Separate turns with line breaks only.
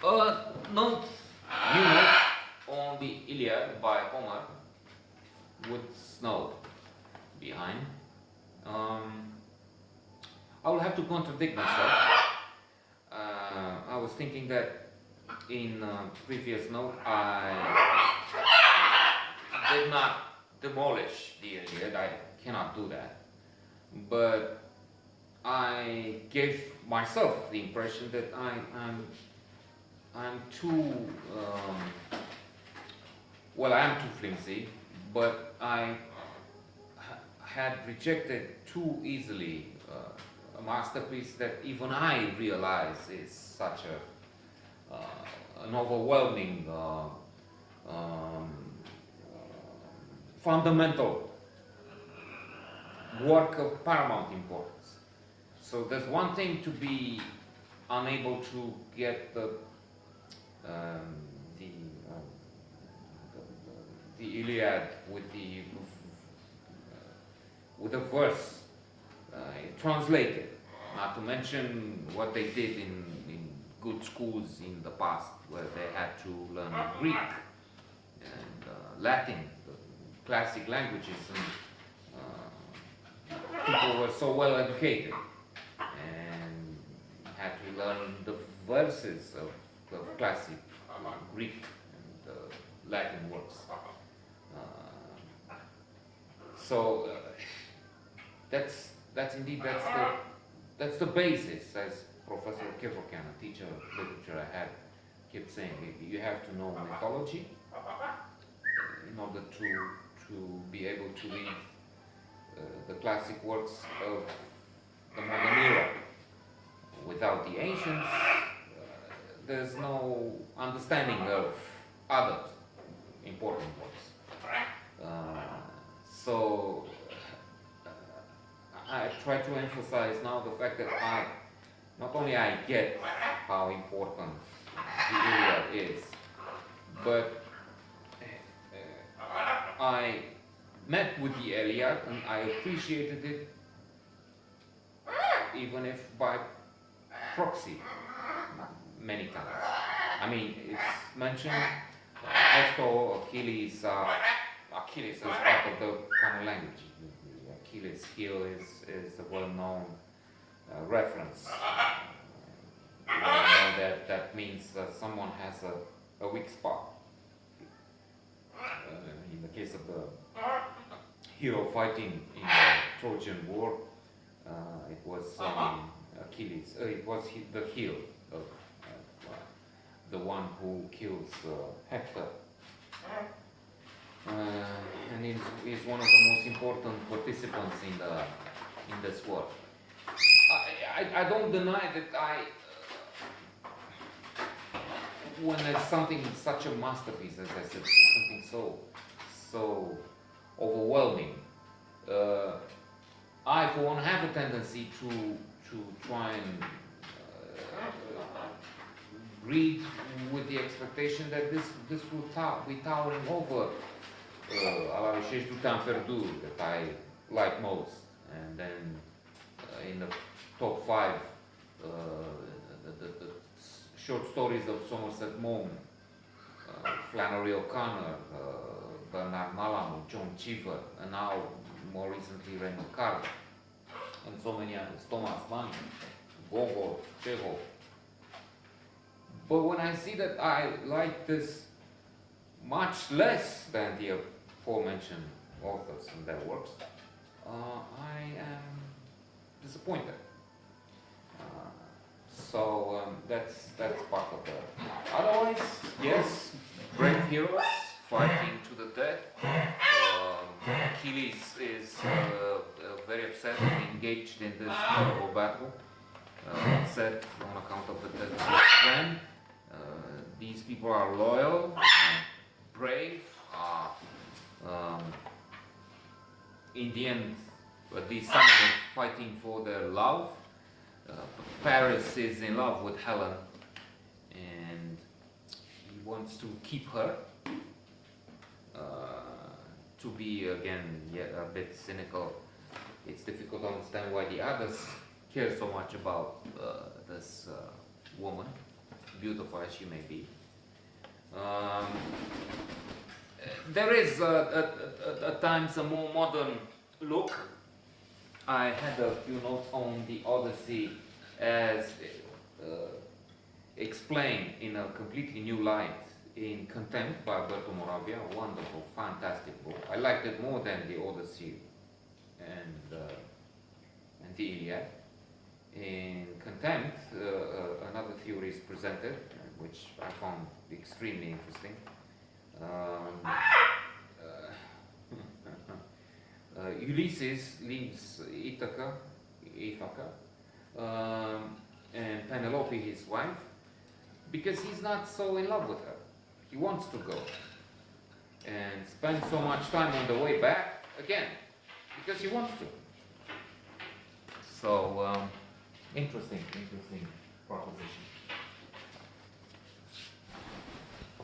Note, new note on the Iliad by Homer with snow behind. Um, I will have to contradict myself. I was thinking that in previous note I did not demolish the Iliad. I cannot do that. But I gave myself the impression that I'm too well. I am too flimsy, but I had rejected too easily a masterpiece that even I realize is such an overwhelming, fundamental work of paramount importance. So there's one thing to be unable to get um, the, um, the Iliad with the verse translated. Not to mention what they did in good schools in the past, where they had to learn Greek and Latin, the classic languages, and people were so well educated and had to learn the verses of classic Greek and Latin works. So that's the basis, as Professor Kevorkian, a teacher of literature I had, kept saying. You have to know mythology in order to be able to read the classic works of the modern era. Without the ancients, there's no understanding of other important works. So I try to emphasize now the fact that not only I get how important the Iliad is, but I met with the Iliad and I appreciated it, even if by proxy, many times. I mean, it's mentioned Hector, Achilles. Achilles is part of the common language. The Achilles heel is a well-known reference. You know that means someone has a weak spot. In the case of the hero fighting in the Trojan War, it was Achilles. It was the heel of the one who kills Hector. And is one of the most important participants in this war. I don't deny that when there's something such a masterpiece, as I said, something so overwhelming, I for one have a tendency to try and read with the expectation that this will be towering over à la recherche du temps perdu that I like most, and then in the top 5 the short stories of Somerset Maugham, Flannery O'Connor, Bernard Malam, John Cheever, and now more recently Raymond Carver, and so many others, Thomas Mann, Gogol, Chekhov. But when I see that I like this much less than the aforementioned authors and their works, I am disappointed. So that's part of the. Otherwise, yes, brave heroes fighting to the death. Achilles is very upset and engaged in this terrible battle. Upset on account of the death of his friend. These people are loyal, brave. In the end, these sons are fighting for their love. Paris is in love with Helen, and he wants to keep her. To be again yet a bit cynical, it's difficult to understand why the others care so much about this woman beautiful as she may be. Um, there is at times a more modern look. I had a few notes on the Odyssey as explained in a completely new light in Contempt by Alberto Moravia, a wonderful, fantastic book. I liked it more than the Odyssey and the Iliad. In Contempt, another theory is presented, which I found extremely interesting. Ulysses leaves Ithaca, and Penelope, his wife, because he's not so in love with her. He wants to go and spend so much time on the way back again because he wants to. So interesting proposition.